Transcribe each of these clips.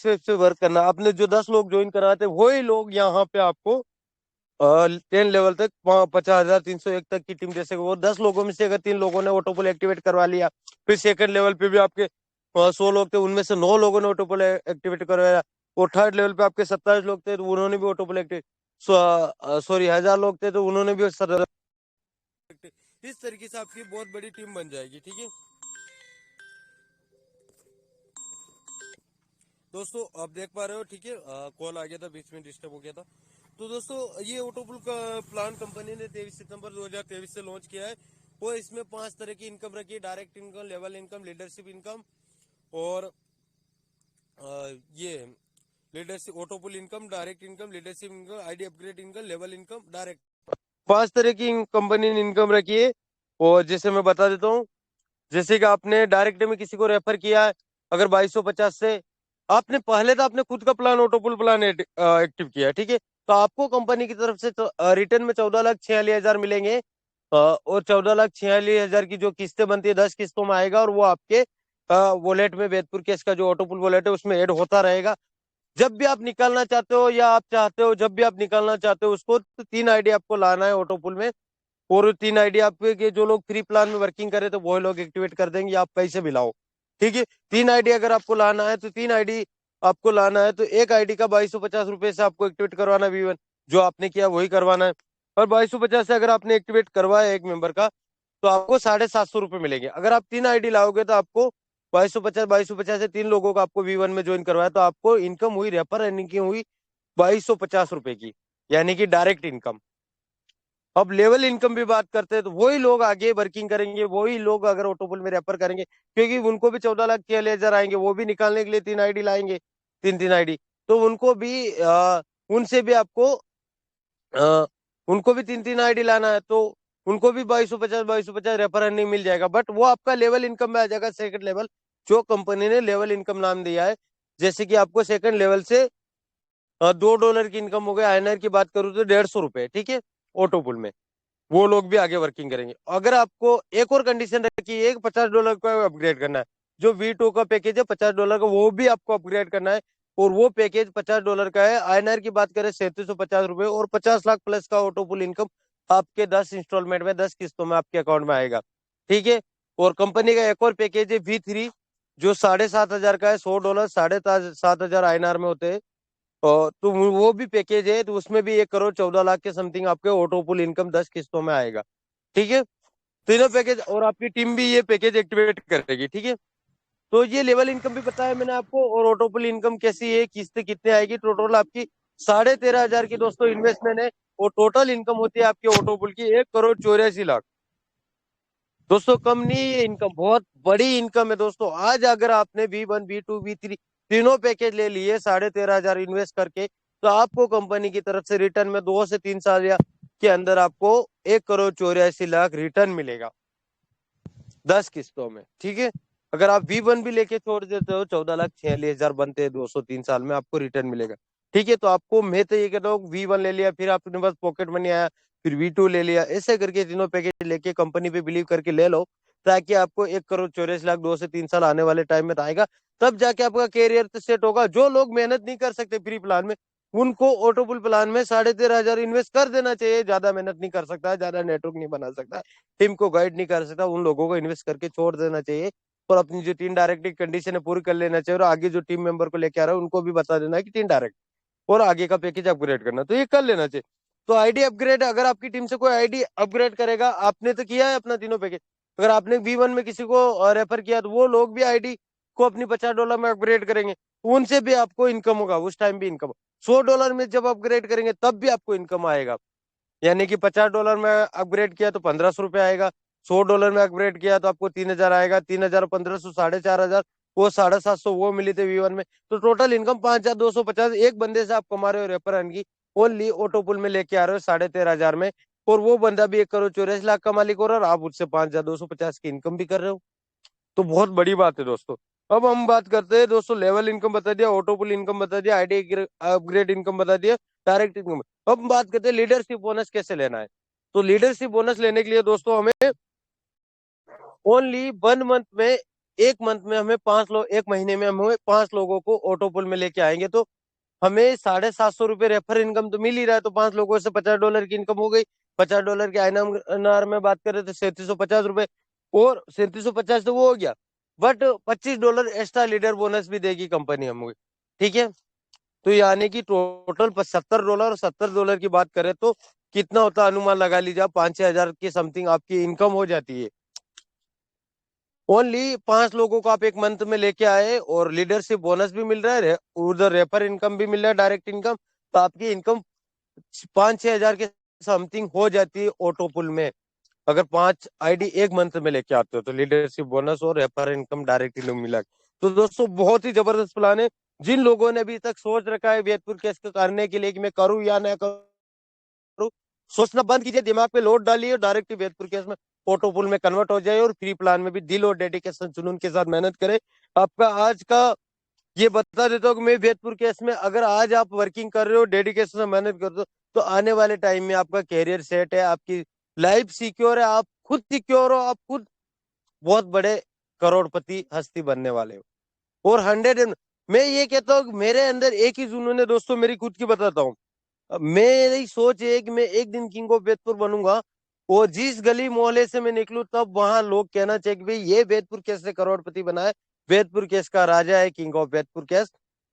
Base पे work करना। आपने जो 10 लोग ज्वाइन कराते वही लोग यहाँ पे आपको 10 लेवल तक 50,301 तक की टीम दे सके। वो 10 लोगों में से अगर 3 लोगों ने ऑटोपोल एक्टिवेट करवा लिया, फिर सेकंड लेवल पे भी आपके 100 लोग थे, उनमें से 9 लोगों ने ऑटोपोल एक्टिवेट करवाया। और थर्ड लेवल पे आपके 27 लोग थे तो उन्होंने भी ऑटोपोल एक्टिवेट, सॉरी 1000 लोग थे तो उन्होंने भी इस तरीके से आपकी बहुत बड़ी टीम बन जाएगी। ठीक है दोस्तों, आप देख पा रहे हो। ठीक है, कॉल आ गया था, बीच में डिस्टर्ब हो गया था। तो दोस्तों, ये ऑटोपुल का प्लान कंपनी ने 23 सितंबर 2023 से लॉन्च किया है। और इसमें 5 तरह की इनकम रखी है: direct income, level income, leadership income और ये leadership, ऑटोपुल income, direct income, leadership income, ID upgrade income, level income, direct. 5 तरह की कंपनी ने इनकम रखी है। और जैसे मैं बता देता हूँ, जैसे कि आपने डायरेक्ट में किसी को रेफर किया है, अगर 2250 से आपने पहले तो आपने खुद का प्लान, ऑटोपुल प्लान एक्टिव किया है, ठीक है, तो आपको कंपनी की तरफ से रिटर्न में 14,46,000 मिलेंगे। और 14,46,000 की जो किस्तें बनती है 10 किस्तों में आएगा, और वो आपके वॉलेट में, बैतपुर केस का जो ऑटोपुल वॉलेट है उसमें ऐड होता रहेगा। जब भी आप निकालना चाहते हो या आप चाहते हो, जब भी आप निकालना चाहते हो उसको, तो 3 आईडी आपको लाना है ऑटोपुल में। और 3 आईडी आपके जो लोग फ्री प्लान में वर्किंग करे तो वो लोग एक्टिवेट कर देंगे, आप पैसे भी लाओ। ठीक है, 3 आईडी अगर आपको लाना है तो 3 आईडी आपको लाना है, तो एक आईडी का 2250 रुपए से आपको एक्टिवेट करवाना V1, जो आपने किया वही करवाना है। और 2250 से अगर आपने एक्टिवेट करवाया एक मेंबर का, तो आपको 750 रुपए मिलेंगे। अगर आप 3 आईडी लाओगे तो आपको 2250 से 3 लोगों को आपको V1 में ज्वाइन करवाया, तो आपको इनकम हुई, रेफर अर्निंग की हुई 2250 रुपए की, यानी कि डायरेक्ट इनकम। अब लेवल इनकम भी बात करते हैं, तो वही लोग आगे वर्किंग करेंगे, वही लोग अगर ऑटोपुल में रेफर करेंगे, क्योंकि उनको भी 14,46,000 आएंगे, वो भी निकालने के लिए 3 आईडी लाएंगे, 3 आईडी। तो उनको भी उनसे भी आपको अ, उनको भी 3 आईडी लाना है, तो उनको भी 2250 रेफर अर्निंग मिल जाएगा। बट वो आपका लेवल इनकम में आ जाएगा, सेकंड लेवल, जो कंपनी ने लेवल इनकम नाम दिया है। जैसे कि आपको सेकंड लेवल से $2 की इनकम हो गई। आईएनआर की बात करूँ तो 150 रुपए, ठीक है, ऑटोपुल में वो लोग भी आगे वर्किंग करेंगे। अगर आपको एक और कंडीशन रखी है, $50 का अपग्रेड करना है, जो V2 का पैकेज है $50 का, वो भी आपको अपग्रेड करना है। और वो पैकेज $50 का है। आईएनआर की बात करें 3750 रुपए, और 50 लाख प्लस का ऑटोपुल इनकम आपके 10 इंस्टॉलमेंट में, 10 किस्तों में आपके अकाउंट में आएगा। ठीक है, और कंपनी का एक और पैकेज है V3, जो 7,500 का है। $100 7,500 आईएनआर में होते हैं। तो वो भी पैकेज है, तो उसमें भी 1,14,00,000 के समथिंग आपके ऑटोपुल इनकम 10 किस्तों में आएगा। ठीक है, तीनों पैकेज, और आपकी टीम भी ये पैकेज एक्टिवेट करेगी। ठीक है, तो ये लेवल इनकम भी बताया मैंने आपको, और ऑटोपुल इनकम कैसी है, किस्तें कितने आएगी। टोटल आपकी 13,500 की दोस्तों इन्वेस्टमेंट है, और टोटल इनकम होती है आपके ऑटोपुल की 1,84,00,000। दोस्तों कम नहीं, ये इनकम बहुत बड़ी इनकम है दोस्तों। आज अगर आपने V1, V2, V3 तीनों पैकेज ले लिए 13,500 इन्वेस्ट करके, तो आपको कंपनी की तरफ से रिटर्न में 2 से 3 साल या के अंदर आपको 1,84,00,000 रिटर्न मिलेगा, 10 किस्तों में। ठीक है, अगर आप V1 भी लेके छोड़ देते हो, 14,46,000 बनते हैं, 203 साल में आपको रिटर्न मिलेगा। ठीक है, तो आपको मैं तो ये कहता हूँ, V1 ले लिया, फिर आपके पास पॉकेट मनी आया, फिर V2 ले लिया, ऐसे करके तीनों पैकेज लेके कंपनी पे बिलीव करके ले लो, ताकि आपको 1,84,00,000 2 से 3 साल आने वाले टाइम में आएगा। तब जाके आपका कैरियर सेट होगा। जो लोग मेहनत नहीं कर सकते फ्री प्लान में, उनको ऑटोपुल प्लान में 13,500 इन्वेस्ट कर देना चाहिए। ज्यादा मेहनत नहीं कर सकता, ज्यादा नेटवर्क नहीं बना सकता, टीम को गाइड नहीं कर सकता, उन लोगों को इन्वेस्ट करके छोड़ देना चाहिए। और अपनी जो 3 डायरेक्ट कंडीशन है पूरी कर लेना चाहिए, और आगे जो टीम मेंबर को लेके आ रहा है उनको भी बता देना है कि 3 डायरेक्ट और आगे का पैकेज अपग्रेड करना, तो ये कर लेना चाहिए। तो आईडी अपग्रेड, अगर आपकी टीम से कोई आईडी अपग्रेड करेगा, आपने तो किया है अपना तीनों पैकेज, अगर आपने V1 में किसी को रेफर किया, तो वो लोग भी आईडी को अपनी $50 में अपग्रेड करेंगे, उनसे भी आपको इनकम होगा, उस टाइम भी इनकम। $100 में जब अपग्रेड करेंगे तब भी आपको इनकम आएगा, यानी कि $50 में अपग्रेड किया तो ₹1,500 आएगा। $100 में अपग्रेड किया तो आपको 3,000 आएगा। 3,000 1500 4,500, वो 750 वो मिली थे V1 में। तो टोटल इनकम 5,250 एक बंदे से आप कमा रहे हो, रेफर की ओनली ऑटोपुल में लेके आ रहे हो 13,500 में। और वो बंदा भी 1,84,00,000 का मालिक हो रहा है, और आप उससे 5,250 की इनकम भी कर रहे हो। तो बहुत बड़ी बात है दोस्तों। अब हम बात करते हैं दोस्तों, लेवल इनकम बता दिया, ऑटोपुल इनकम बता दिया, आईडी अपग्रेड इनकम बता दिया, डायरेक्ट इनकम। अब हम बात करते हैं लीडरशिप बोनस कैसे लेना है। तो लीडरशिप बोनस लेने के लिए दोस्तों हमें ओनली 1 मंथ में एक मंथ में हमें 5 लोग, एक महीने में हमें 5 लोगों को ऑटो पुल में लेके आएंगे, तो हमें $750 रेफर इनकम तो मिल ही रहा है। तो 5 लोगों से $50 की इनकम हो गई। $50 के INR में बात करें तो $3750, और 3750 तो वो हो गया, बट $25 एक्स्ट्रा लीडर बोनस भी देगी कंपनी हमें। ठीक है, तो यानी कि टोटल $70, और $70 की बात करें तो कितना होता है, अनुमान लगा लीजिए, 5-6 हजार की समथिंग आपकी इनकम हो जाती है। ओनली 5 लोगों को आप एक मंथ में लेके आए, और लीडरशिप बोनस भी मिल रहा है, उधर रेफर इनकम भी मिल रहा है, डायरेक्ट इनकम। तो आपकी इनकम 5-6 हजार के समथिंग हो जाती है ऑटो पुल में, अगर 5 ID एक मंथ में लेके आते हो तो, लीडरशिप बोनस और रेफर इनकम डायरेक्ट इनकम मिला के। तो दोस्तों बहुत ही जबरदस्त प्लान है। जिन लोगों ने अभी तक सोच रखा है वेदपुर केस को करने के लिए कि मैं करूं या ना करूं, सोचना बंद कीजिए, दिमाग पे लोड डालिए और डायरेक्ट वेदपुर केस में ऑटो पुल में कन्वर्ट हो जाए, और फ्री प्लान में भी दिल और डेडिकेशन जुनून के साथ मेहनत करें। आपका आज का ये बता देता हूँ कि मैं वेदपुर केस में, अगर आज आप वर्किंग कर रहे हो, डेडिकेशन से मेहनत कर रहे हो, तो आने वाले टाइम में आपका कैरियर सेट है, आपकी लाइफ सिक्योर है, आप खुद सिक्योर हो, आप खुद बहुत बड़े करोड़पति हस्ती बनने वाले हो। और 100, मैं ये कहता हूँ कि मेरे अंदर एक ही जुनून है दोस्तों, मेरी खुद की बताता हूँ। मेरी सोच है कि मैं एक दिन किंग ऑफ वेदपुर बनूंगा, और जिस गली मोहल्ले से मैं निकलूं तब वहां लोग कहना चाहिए कि भाई ये वेदपुर कैसे करोड़पति बना है, वेदपुर केस का राजा है किंग ऑफ वेदपुर केस,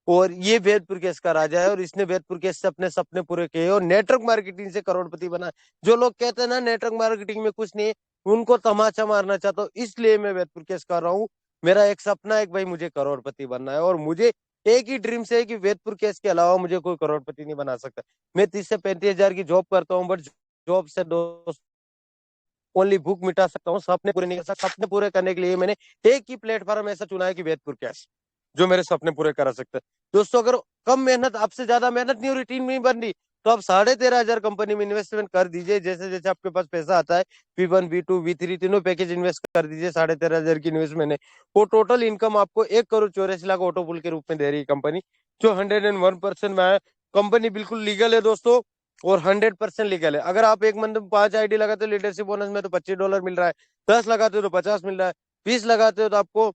और ये वेदपुर केस का राजा है, और इसने वेदपुर केस से अपने सपने पूरे किए और नेटवर्क मार्केटिंग से करोड़पति बना है। जो लोग कहते हैं ना नेटवर्क मार्केटिंग में कुछ नहीं है, उनको तमाचा मारना चाहता हूँ, इसलिए मैं वेदपुर केस कर रहा हूँ। मेरा एक सपना है कि भाई मुझे करोड़पति बनना है, और मुझे एक ही ड्रीम से है कि वेदपुर केस के अलावा मुझे कोई करोड़पति नहीं बना सकता। मैं 30 से 35 हजार की जॉब करता हूँ, बट जॉब से दोस्त ओनली भूख मिटा सकता हूँ, सपने पूरे नहीं कर सकता। सपने पूरे करने के लिए मैंने एक ही प्लेटफॉर्म ऐसा चुना है कि वेदपुर कैश, जो मेरे सपने पूरे करा सकता है। दोस्तों अगर कम मेहनत, आपसे ज्यादा मेहनत नहीं हो रही, टीम नहीं बन रही, तो आप 13,500 कंपनी में इन्वेस्टमेंट कर दीजिए। जैसे जैसे आपके पास पैसा आता है, P1 B2 V3 तीनों पैकेज इन्वेस्ट कर दीजिए। 13,500 की इन्वेस्टमेंट है, वो टोटल इनकम आपको 1,84,00,000 ऑटो पुल के रूप में दे रही है कंपनी, जो 101% में है। कंपनी बिल्कुल लीगल है दोस्तों, और 100% लीगल है। अगर आप एक मंथ में 5 ID लगाते हो लीडरशिप बोनस में तो $25 मिल रहा है, 10 लगाते हो तो 50 मिल रहा है, 20 लगाते हो तो आपको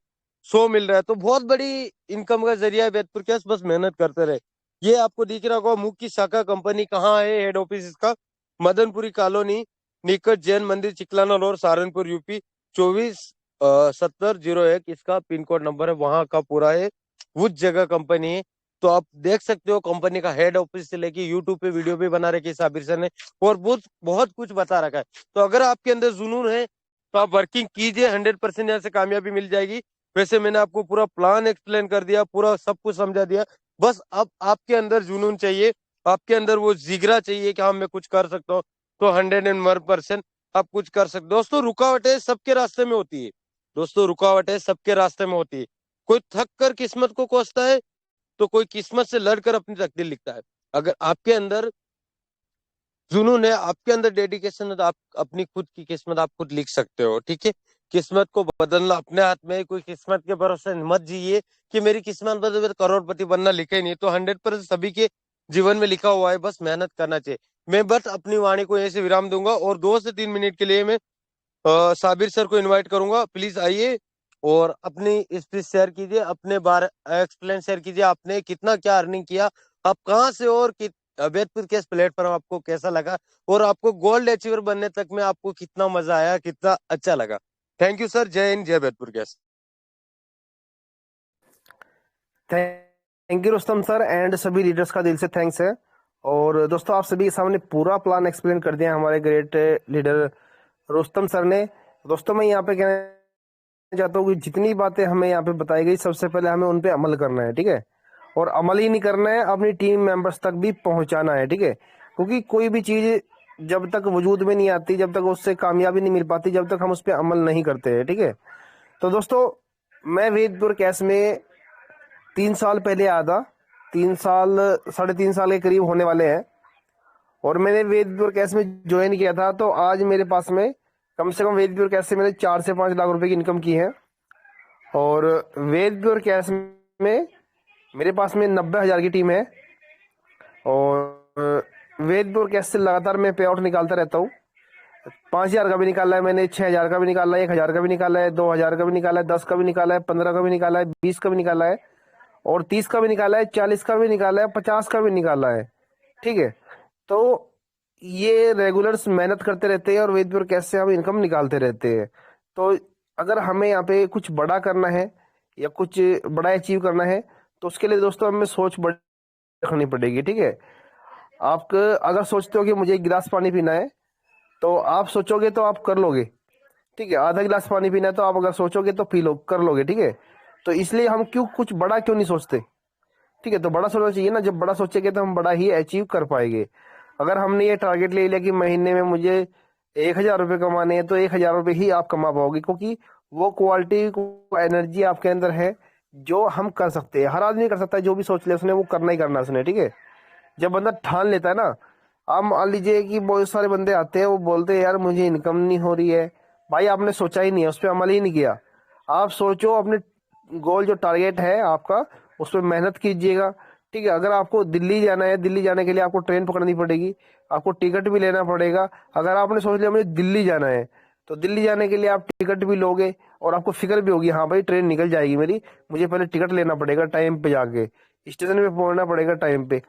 100 मिल रहा है। तो बहुत बड़ी इनकम का जरिया है वेदपुर केस, बस मेहनत करते रहे। ये आपको दिख रहा होगा मुख्य शाखा कंपनी कहाँ है, हेड ऑफिस इसका मदनपुरी कॉलोनी, निकट जैन मंदिर, चिकलाना रोड, सहारनपुर यूपी 247001 इसका पिन कोड नंबर है, वहां का पूरा है, उस जगह कंपनी है। तो आप देख सकते हो कंपनी का हेड ऑफिस से लेके यूट्यूब पे वीडियो भी बना रखी है साबिर सर ने, और बहुत बहुत कुछ बता रखा है। तो अगर आपके अंदर जुनून है तो आप वर्किंग कीजिए, 100% यहाँ से कामयाबी मिल जाएगी। वैसे मैंने आपको पूरा प्लान एक्सप्लेन कर दिया, पूरा सब कुछ समझा दिया। बस अब आपके अंदर जुनून चाहिए, आपके अंदर वो जिगरा चाहिए कि हाँ मैं कुछ कर सकता हूँ, तो 101% आप कुछ कर सकते हो। दोस्तों रुकावटें सबके रास्ते में होती है, दोस्तों रुकावटें सबके रास्ते में होती है। कोई थक कर किस्मत को कोसता है, तो कोई किस्मत से लड़कर अपनी तकदीर लिखता है। अगर आपके अंदर जुनून है, आपके अंदर डेडिकेशन है, तो आप अपनी खुद की किस्मत आप खुद लिख सकते हो। ठीक है, किस्मत को बदलना अपने हाथ में है। कोई किस्मत के भरोसे मत जिए कि मेरी किस्मत बदल करोड़पति बनना लिखे ही नहीं, तो 100% सभी के जीवन में लिखा हुआ है, बस मेहनत करना चाहिए। मैं बस अपनी वाणी को यहीं से विराम दूंगा, और 2 से 3 मिनट के लिए मैं साबिर सर को इनवाइट करूंगा, प्लीज आइए और अपनी स्पीच शेयर कीजिए, अपने बारे एक्सप्लेन शेयर कीजिए, आपने कितना क्या अर्निंग किया, आप कहाँ से, और वेदपुर के प्लेटफॉर्म आपको कैसा लगा, और आपको गोल्ड अचीवर बनने तक में आपको कितना मजा आया, कितना अच्छा लगा। थैंक यू सर, जय हिंद, जय Vedpur gas. Thank you Rustam sir, and सभी लीडर्स का दिल से थैंक्स है। और दोस्तों आप सभी के सामने पूरा प्लान एक्सप्लेन कर दिया हमारे ग्रेट लीडर रुस्तम सर ने। दोस्तों मैं यहाँ पे कहना चाहता हूँ कि जितनी बातें हमें यहाँ पे बताई गई, सबसे पहले हमें उन पे अमल करना है, ठीक है। और अमल ही नहीं करना है, अपनी टीम मेंबर्स तक भी पहुंचाना है, ठीक है। क्योंकि कोई भी चीज जब तक वजूद में नहीं आती, जब तक उससे कामयाबी नहीं मिल पाती, जब तक हम उस पर अमल नहीं करते हैं, ठीक है। तो दोस्तों मैं वेदपुर कैस में 3 साल पहले आया था, 3 साल 3.5 साल के करीब होने वाले हैं, और मैंने वेदपुर कैस में ज्वाइन किया था। तो आज मेरे पास में कम से कम वेदपुर कैस से मैंने 4 से 5 लाख रुपए की इनकम की है। और वेदपुर कैस में मेरे पास में 90,000 की टीम है, और वेदपुर कैस से लगातार मैं पे आउट निकालता रहता हूँ। 5,000 का भी निकाला है मैंने, 6,000 का भी निकाला है, 1,000 का भी निकाला है, 2,000 का भी निकाला है, 10 का भी निकाला है, 15 का भी निकाला है, 20 का भी निकाला है, और 30 का भी निकाला है, 40 का भी निकाला है, 50 का भी निकाला है। ठीक है, तो ये रेगुलर्स मेहनत करते रहते हैं और वेद पर कैसे हम इनकम निकालते रहते हैं। तो अगर हमें यहाँ पे कुछ बड़ा करना है या कुछ बड़ा अचीव करना है, तो उसके लिए दोस्तों हमें सोच बड़ी रखनी पड़ेगी। ठीक है, आप अगर सोचते हो कि मुझे 1 गिलास पानी पीना है, तो आप सोचोगे तो आप कर लोगे। ठीक है, आधा गिलास पानी पीना है तो आप अगर सोचोगे तो पी लो, कर लोगे। ठीक है, तो इसलिए हम क्यों कुछ बड़ा क्यों नहीं सोचते। ठीक है, तो बड़ा सोचना चाहिए ना, जब बड़ा सोचेंगे तो हम बड़ा ही अचीव कर पाएंगे। अगर हमने ये टारगेट ले लिया कि महीने में मुझे 1,000 रुपये कमाने हैं, तो 1,000 रुपये ही आप कमा पाओगे, क्योंकि वो क्वालिटी एनर्जी आपके अंदर है जो हम कर सकते हैं। हर आदमी कर सकता है, जो भी सोच ले उसने वो करना ही करना है उसने। ठीक है, जब बंदा ठान लेता है ना, आप मान लीजिए कि बहुत सारे बंदे आते हैं, वो बोलते हैं यार मुझे इनकम नहीं हो रही है। भाई आपने सोचा ही नहीं है, उस पर अमल ही नहीं किया। आप सोचो, अपने गोल जो टारगेट है आपका, उस पर मेहनत कीजिएगा। ठीक है, अगर आपको दिल्ली जाना है, दिल्ली जाने के लिए आपको ट्रेन पकड़नी पड़ेगी, आपको टिकट भी लेना पड़ेगा। अगर आपने सोच लिया मुझे दिल्ली जाना है, तो दिल्ली जाने के लिए आप टिकट भी लोगे और आपको फिक्र भी होगी, हाँ भाई ट्रेन निकल जाएगी मेरी, मुझे पहले टिकट लेना पड़ेगा, टाइम पे जाके स्टेशन पे पहुंचना पड़ेगा टाइम पे।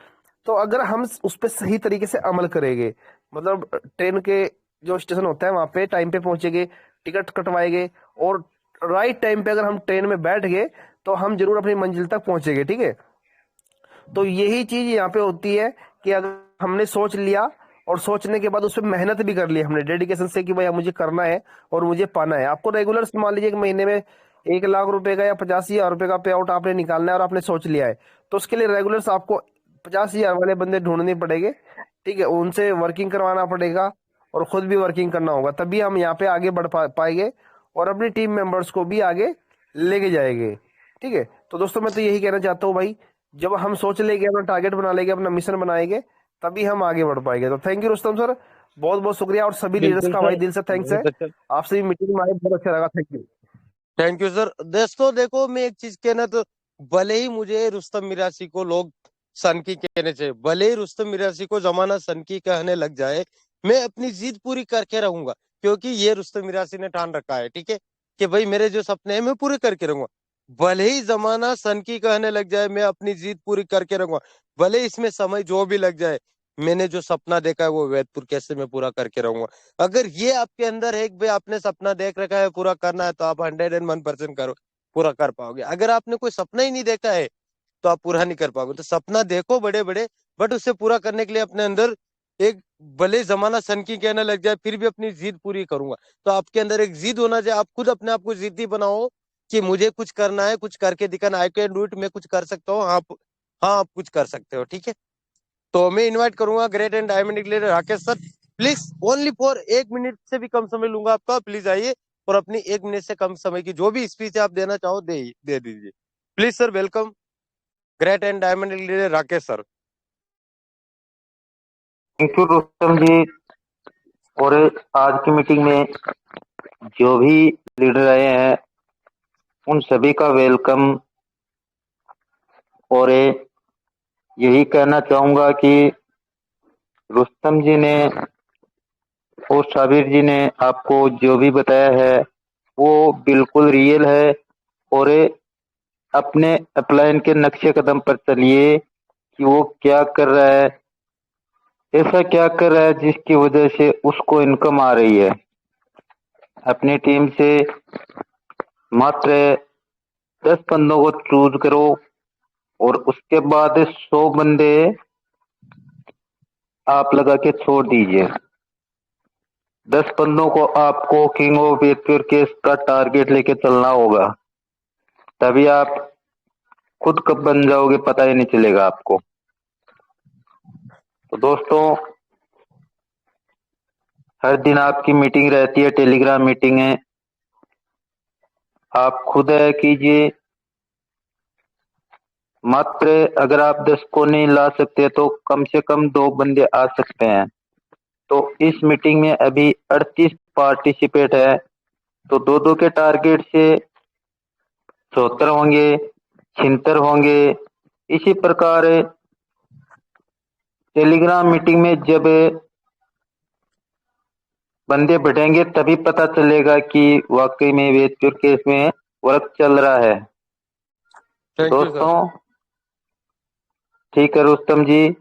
तो अगर हम उस पर सही तरीके से अमल करेंगे, मतलब ट्रेन के जो स्टेशन होता है वहां पे टाइम पे पहुंचेंगे, टिकट कटवाएंगे, और राइट टाइम पे अगर हम ट्रेन में बैठ गए, तो हम जरूर अपनी मंजिल तक पहुंचेंगे। ठीक है, तो यही चीज यहाँ पे होती है कि अगर हमने सोच लिया और सोचने के बाद उस पर मेहनत भी कर ली हमने डेडिकेशन से कि भाई मुझे करना है और मुझे पाना है। आपको रेगुलर मान लीजिए कि महीने में 1 लाख रुपए का या 50,000 रुपए का पे आउट आपने निकालना है और आपने सोच लिया है, तो उसके लिए रेगुलर आपको 50,000 वाले बंदे ढूंढने पड़ेंगे। ठीक है, उनसे वर्किंग करवाना पड़ेगा और खुद भी वर्किंग करना होगा, तभी हम यहाँ पे आगे बढ़ पाएंगे और अपनी टीम मेंबर्स को भी आगे लेके जाएंगे। ठीक है, तो दोस्तों मैं तो यही कहना चाहता हूँ भाई, जब हम सोच लेंगे, अपना टारगेट बना लेंगे, अपना मिशन बनाएंगे, तभी हम आगे बढ़ पाएंगे। तो थैंक यू रुस्तम सर, बहुत बहुत शुक्रिया, और सभी लीडर्स बिल्कुल का भाई सर, दिल से थैंक्स है। बहुत अच्छा। आपसे भी मीटिंग में आए बहुत अच्छा लगा, thank you. Thank you sir. दोस्तों देखो, मैं एक चीज कहना तो, भले ही मुझे रुस्तम मिरासी को लोग सन की कहने चाहिए, भले ही रुस्तम मिरासी को जमाना सन की कहने लग जाए, मैं अपनी जिद पूरी करके रहूंगा, क्योंकि ये रुस्तम मिरासी ने ठान रखा है। ठीक है, कि भाई मेरे जो सपने हैं मैं पूरे करके रहूंगा। भले ही जमाना सन की कहने लग जाए, मैं अपनी जिद पूरी करके रहूंगा। भले इसमें समय जो भी लग जाए, मैंने जो सपना देखा है वो वैदपुर कैसे मैं पूरा करके रहूंगा। अगर ये आपके अंदर है कि भाई आपने सपना देख रखा है पूरा करना है, तो आप 101% करो, पूरा कर पाओगे। अगर आपने कोई सपना ही नहीं देखा है, तो आप पूरा नहीं कर पाओगे। तो सपना देखो बड़े बड़े, बट उससे पूरा करने के लिए अपने अंदर एक, भले जमाना सन की कहने लग जाए फिर भी अपनी जिद पूरी करूंगा। तो आपके अंदर एक जिद होना चाहिए, आप खुद अपने आप को जिद्दी बनाओ कि मुझे कुछ करना है, कुछ करके दिखाना, आई कैन डू इट, मैं कुछ कर सकता हूँ। हाँ हाँ, आप कुछ कर सकते हो। ठीक है, तो मैं इनवाइट करूंगा great and diamond leader Rakesh sir, please only for 1 minute से भी कम समय लूंगा आपका, प्लीज आइए और अपनी 1 मिनट से कम समय की जो भी स्पीच आप देना चाहो दे दीजिए। Please sir, welcome great and diamond leader Rakesh sir. Thank you Rustam ji. और आज की मीटिंग में जो भी लीडर आए हैं उन सभी का वेलकम। और यही कहना चाहूंगा कि रुस्तम जी ने और साबिर जी ने आपको जो भी बताया है वो बिल्कुल रियल है। और अपने अपलाइन के नक्शे कदम पर चलिए कि वो क्या कर रहा है, ऐसा क्या कर रहा है जिसकी वजह से उसको इनकम आ रही है। अपनी टीम से मात्र 10 बंदों को चूज करो और उसके बाद 100 बंदे आप लगा के छोड़ दीजिए। 10 बंदों को आपको किंग ऑफ वेक्टर केस का टारगेट लेके चलना होगा, तभी आप खुद कब बन जाओगे पता ही नहीं चलेगा आपको। तो दोस्तों, हर दिन आपकी मीटिंग रहती है, टेलीग्राम मीटिंग है, आप खुद है कीजिए। मात्र अगर आप 10 को नहीं ला सकते तो कम से कम 2 बंदे आ सकते हैं। तो इस मीटिंग में अभी 38 पार्टिसिपेट है, तो 2-2 के टारगेट से 74 होंगे, 76 होंगे। इसी प्रकार टेलीग्राम मीटिंग में जब बंदे बढ़ेंगे तभी पता चलेगा कि वाकई में वेदपुर केस में वर्क चल रहा है। Thank you sir. दोस्तों ठीक है रुस्तम जी,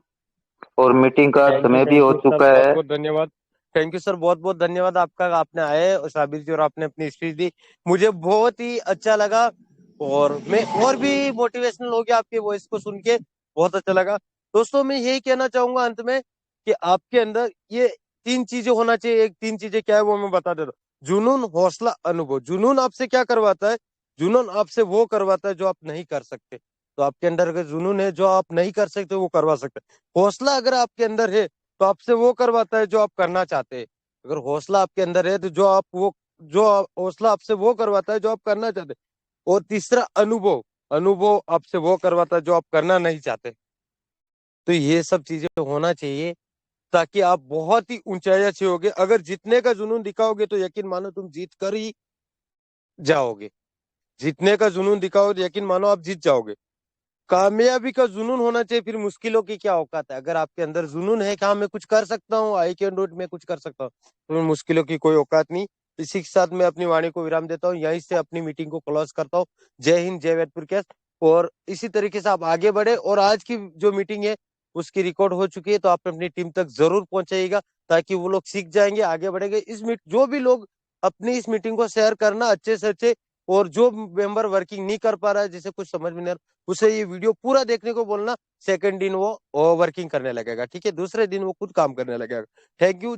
और मीटिंग का समय भी हो सर, चुका बहुत है। बहुत धन्यवाद। थैंक यू सर, बहुत बहुत धन्यवाद आपका, आपने आए और साबिर जी और आपने अपनी स्पीच दी, मुझे बहुत ही अच्छा लगा। और मैं और भी मोटिवेशनल हो गया आपकी वॉइस को सुन के, बहुत अच्छा लगा। दोस्तों मैं यही कहना चाहूंगा अंत में कि आपके अंदर ये 3 चीजें होना चाहिए। एक 3 चीजें क्या है वो मैं बता देता हूँ। जुनून, हौसला, अनुभव। जुनून आपसे क्या करवाता है? जुनून आपसे वो करवाता है जो आप नहीं कर सकते। तो आपके अंदर अगर जुनून है, जो आप नहीं कर सकते वो करवा सकते हैं। हौसला अगर आपके अंदर है तो आपसे वो करवाता है जो आप करना चाहते हैं। अगर हौसला आपके अंदर है तो हौसला आपसे वो करवाता है जो आप करना चाहते हैं। और तीसरा अनुभव, अनुभव आपसे वो करवाता है जो आप करना नहीं चाहते। तो ये सब चीजें होना चाहिए ताकि आप बहुत ही ऊंचाई छुओगे। अगर जीतने का जुनून दिखाओगे तो यकीन मानो तुम जीत कर ही जाओगे। जीतने का जुनून दिखाओगे तो यकीन मानो आप जीत जाओगे। कामयाबी का जुनून होना चाहिए, फिर मुश्किलों की क्या औकात है। अगर आपके अंदर जुनून है कि हाँ मैं कुछ कर सकता हूँ, आई कैन डू इट, मैं कुछ कर सकता हूँ, तो फिर मुश्किलों की कोई औकात नहीं। इसी के साथ मैं अपनी वाणी को विराम देता हूँ, यहीं से अपनी मीटिंग को क्लोज करता हूँ। जय हिंद, जय वेदपुर कैस। और इसी तरीके से आप आगे बढ़े। और आज की जो मीटिंग है उसकी रिकॉर्ड हो चुकी है, तो आप अपनी टीम तक जरूर पहुंचाइएगा ताकि वो लोग सीख जाएंगे, आगे बढ़ेंगे। जो भी लोग अपनी इस मीटिंग को शेयर करना अच्छे से अच्छे। और जो मेंबर वर्किंग नहीं कर पा रहा है, जिसे कुछ समझ में नहीं आ रहा, उसे ये वीडियो पूरा देखने को बोलना। सेकंड दिन वो वर्किंग करने लगेगा, ठीक है, दूसरे दिन वो खुद काम करने लगेगा। Thank you.